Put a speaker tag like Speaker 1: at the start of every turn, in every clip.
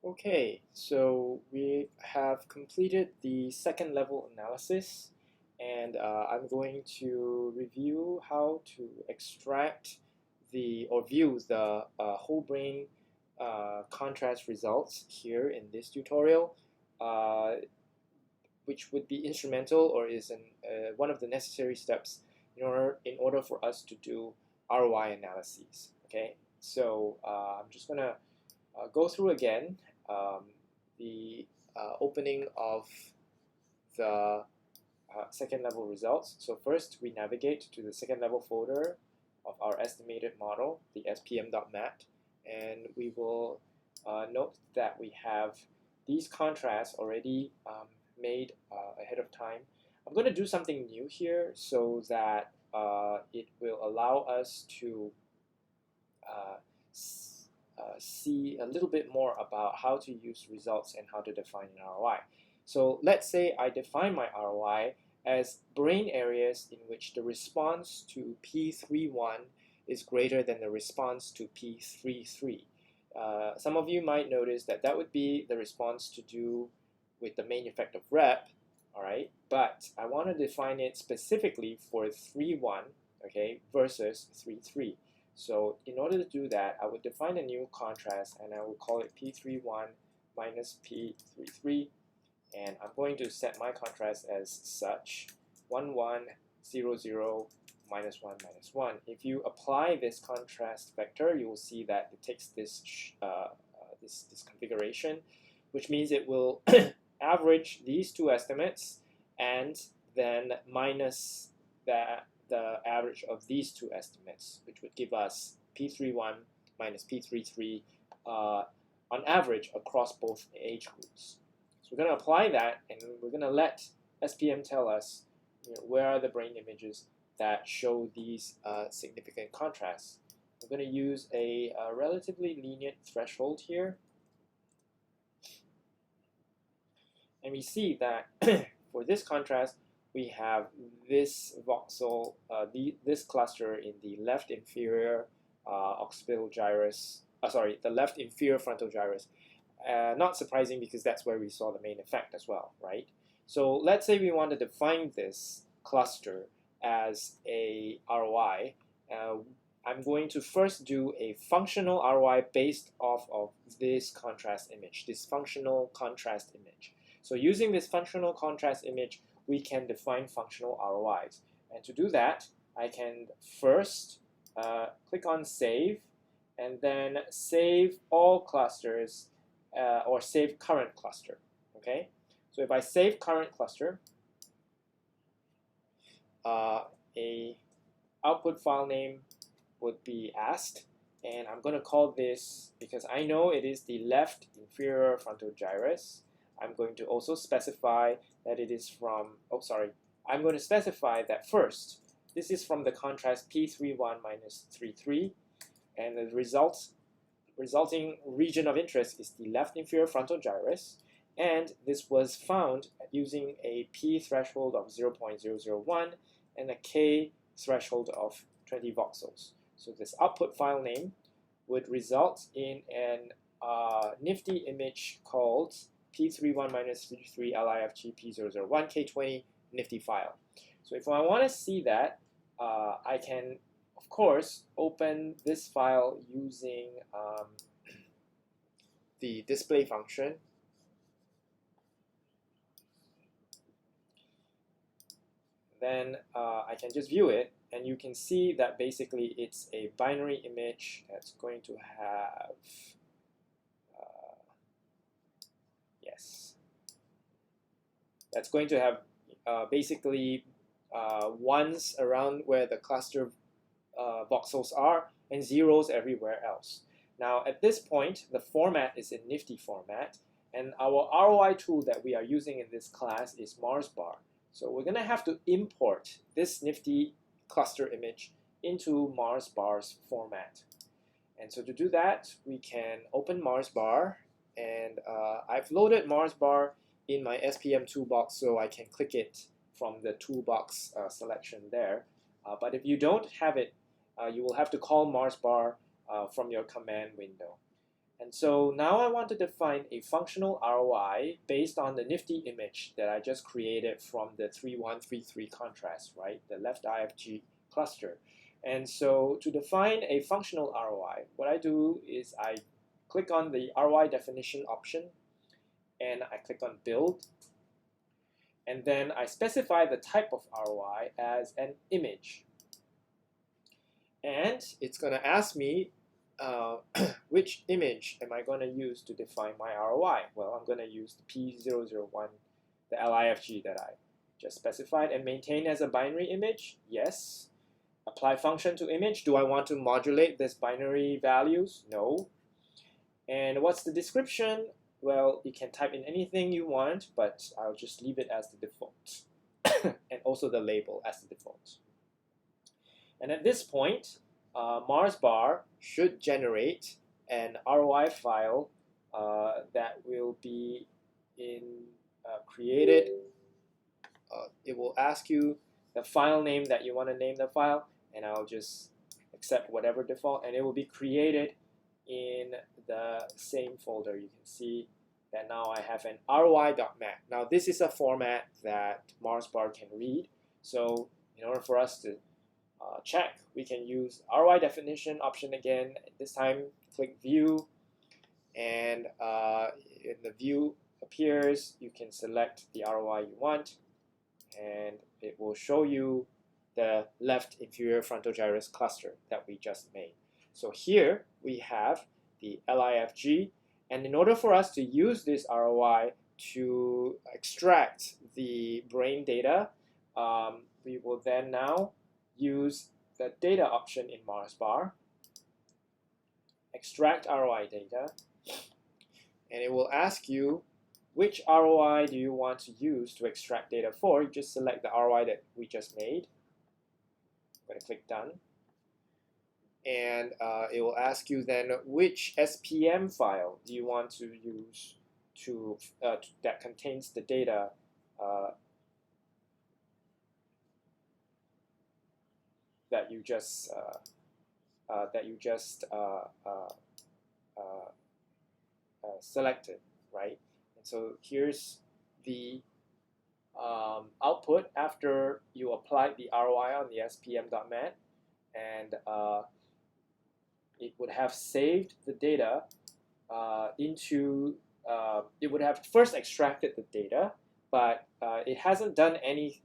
Speaker 1: Okay, so we have completed the second level analysis, and I'm going to review how to extract or view the whole brain contrast results here in this tutorial, uh, which would be instrumental or is one of the necessary steps in order for us to do ROI analyses. Okay, so I'm just gonna go through again um, the opening of the second level results. So first we navigate to the second level folder of our estimated model, the spm.mat, and we will note that we have these contrasts already made ahead of time. I'm going to do something new here so that it will allow us to uh, see a little bit more about how to use results and how to define an ROI. So let's say I define my ROI as brain areas in which the response to P31 is greater than the response to P33. Some of you might notice that that would be the response to do with the main effect of rep, all right? But I want to define it specifically for 3.1, okay, versus 3.3. So in order to do that, I would define a new contrast and I will call it P31 minus P33. And I'm going to set my contrast as such, 1, 1, 0, 0, minus 1, minus 1. If you apply this contrast vector, you will see that it takes this configuration, which means it will average these two estimates and then minus the average of these two estimates, which would give us P31 minus P33 on average across both age groups. So we're going to apply that, and we're going to let SPM tell us where are the brain images that show these significant contrasts. We're going to use a relatively lenient threshold here. And we see that for this contrast, we have this voxel, this cluster in the left inferior occipital gyrus, the left inferior frontal gyrus. Not surprising because that's where we saw the main effect as well, right? So let's say we want to define this cluster as a ROI. I'm going to first do a functional ROI based off of this contrast image, this functional contrast image. So using this functional contrast image, we can define functional ROIs. And to do that, I can first click on Save, and then save all clusters or save current cluster. Okay, so if I save current cluster, a output file name would be asked, and I'm going to call this, because I know it is the left inferior frontal gyrus, I'm going to also specify that it is from, I'm going to specify that first, this is from the contrast P31 minus 33, and the resulting region of interest is the left inferior frontal gyrus, and this was found using a P threshold of 0.001 and a K threshold of 20 voxels. So this output file name would result in an nifty image called P31 minus 33 LIFG P001 K20 nifty file. So if I want to see that, I can, of course, open this file using the display function. Then I can just view it, and you can see that basically it's a binary image that's going to have that's going to have basically ones around where the cluster voxels are and zeros everywhere else. Now at this point, the format is in nifty format, and our ROI tool that we are using in this class is MarsBar. So we're going to have to import this nifty cluster image into MarsBar's format. And so to do that, we can open MarsBar, and I've loaded MarsBar in my SPM toolbox, so I can click it from the toolbox selection there. But if you don't have it, you will have to call MarsBar from your command window. And so now I want to define a functional ROI based on the nifty image that I just created from the 3133 contrast, right? The left IFG cluster. And so to define a functional ROI, what I do is I click on the ROI definition option and I click on build. And then I specify the type of ROI as an image. And it's going to ask me which image am I going to use to define my ROI? Well, I'm going to use the P001, the LIFG that I just specified, and maintain as a binary image. Yes. Apply function to image. Do I want to modulate this binary values? No. And what's the description? Well, you can type in anything you want, but I'll just leave it as the default. And also the label as the default. And at this point, Mars bar should generate an ROI file that will be created. It will ask you the file name that you want to name the file, and I'll just accept whatever default, and it will be created in the same folder. You can see that now I have an ROI.mat. Now this is a format that Mars bar can read, so in order for us to check, we can use ROI definition option again. This time click view, and in the view appears, you can select the ROI you want, and it will show you the left inferior frontal gyrus cluster that we just made. So here we have the LIFG, and in order for us to use this ROI to extract the brain data, we will then now use the data option in Mars bar, extract ROI data, and it will ask you which ROI do you want to use to extract data for. You just select the ROI that we just made. I'm going to click done. And it will ask you then which SPM file do you want to use that contains the data that you just selected, right? And so here's the output after you applied the ROI on the SPM.mat, and it would have saved the data into, it would have first extracted the data, but it hasn't done any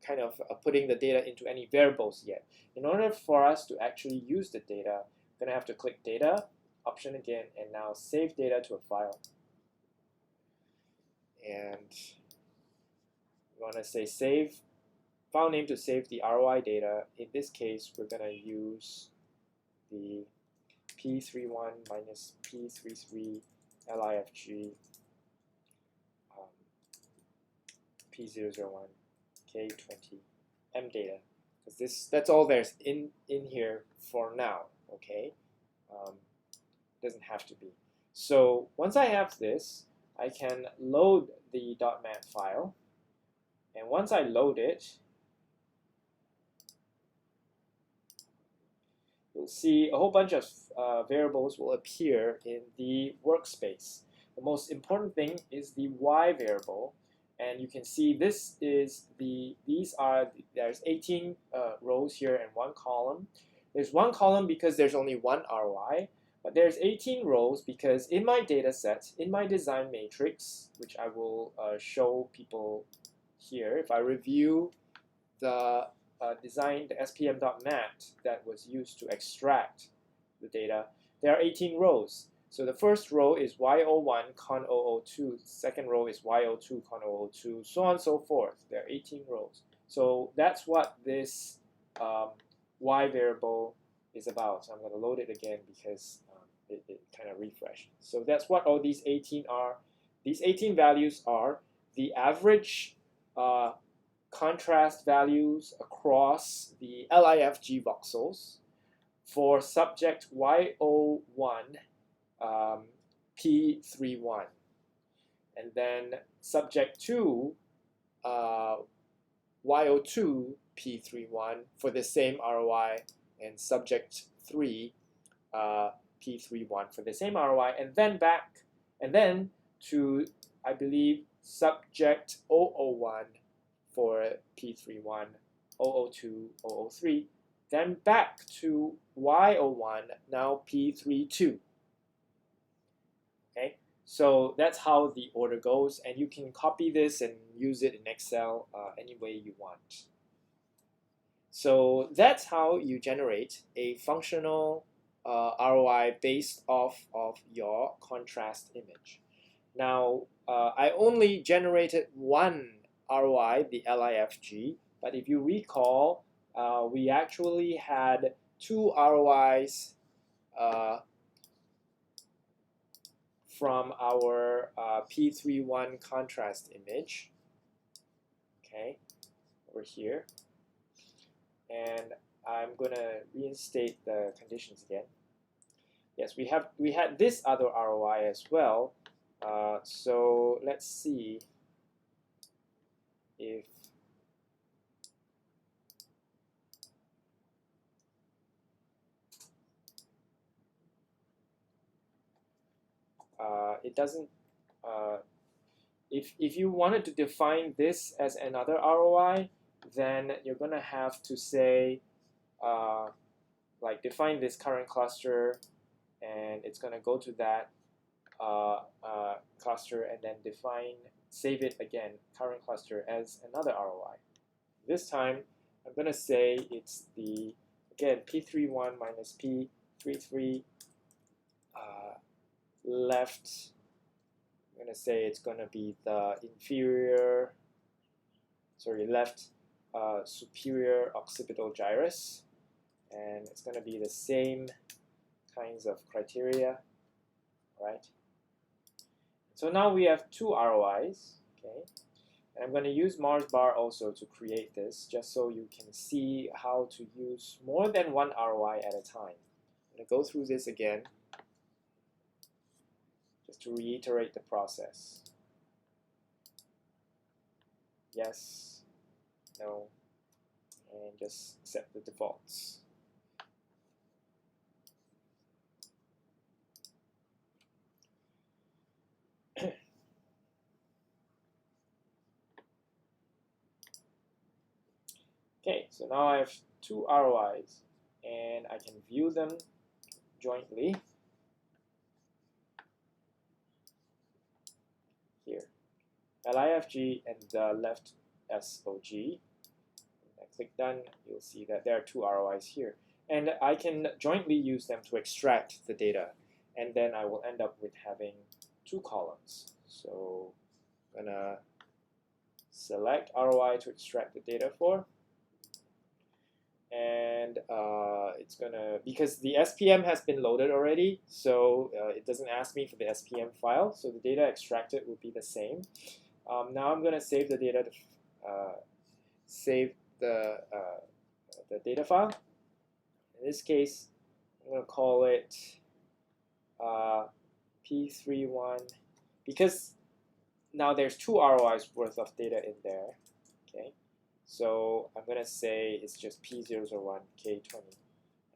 Speaker 1: kind of putting the data into any variables yet. In order for us to actually use the data, we're going to have to click data option again, and now save data to a file. And we want to say save file name to save the ROI data. In this case, we're going to use the P31 minus P33 LIFG P001 K20 M data, because that's all there's in here for now. Okay, doesn't have to be. So once I have this, I can load the .mat file, and once I load it, you'll see a whole bunch of variables will appear in the workspace. The most important thing is the Y variable, and you can see this is there's 18 rows here and one column. There's one column because there's only one ROI, but there's 18 rows because in my data set, in my design matrix, which I will show people here, if I review the design, the SPM.mat that was used to extract the data, there are 18 rows. So the first row is Y01 con 002, second row is Y02 con 002, so on and so forth. There are 18 rows. So that's what this Y variable is about. So I'm going to load it again because it kind of refreshed. So that's what all these 18 are. These 18 values are the average contrast values across the LIFG voxels for subject Y01 P31, and then subject 2 Y02 P31 for the same ROI and subject 3 P31 for the same ROI, and then back, and then to, I believe, subject 001 for P31, 002, 003, then back to Y01, now P32. Okay, so that's how the order goes, and you can copy this and use it in Excel any way you want. So that's how you generate a functional ROI based off of your contrast image. Now, I only generated one ROI, the LIFG, but if you recall, we actually had two ROIs from our P31 contrast image, okay, over here. And I'm gonna reinstate the conditions again. Yes, we had this other ROI as well. So let's see if it doesn't. If you wanted to define this as another ROI, then you're gonna have to say like define this current cluster, and it's gonna go to that cluster, and then save it again, current cluster, as another ROI. This time I'm gonna say it's the, again, P31 minus P33 left. I'm gonna say it's gonna be the left superior occipital gyrus, and it's gonna be the same kinds of criteria, right? So now we have two ROIs, okay? And I'm going to use Mars bar also to create this, just so you can see how to use more than one ROI at a time. I'm going to go through this again, just to reiterate the process. Yes, no, and just accept the defaults. Okay, so now I have two ROIs, and I can view them jointly here. LIFG and the left SOG. When I click done, you'll see that there are two ROIs here. And I can jointly use them to extract the data, and then I will end up with having two columns. So I'm gonna select ROI to extract the data for, and it's gonna, because the SPM has been loaded already, so it doesn't ask me for the SPM file, so the data extracted will be the same. Now I'm gonna save the data to save the data file. In this case, I'm gonna call it P31, because now there's two ROIs worth of data in there. Okay, so I'm gonna say it's just P001 K20,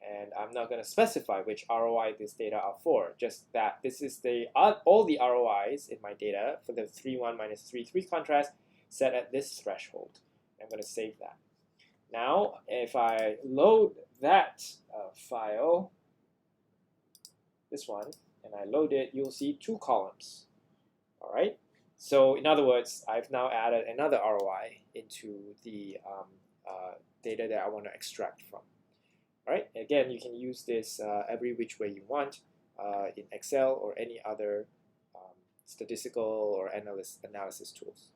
Speaker 1: and I'm not gonna specify which ROI this data are for. Just that this is the all the ROIs in my data for the 3.1 minus 3.3 contrast set at this threshold. I'm gonna save that. Now, if I load that file, this one, and I load it, you'll see two columns. All right. So in other words, I've now added another ROI into the data that I want to extract from. All right. Again, you can use this every which way you want in Excel or any other statistical or analysis tools.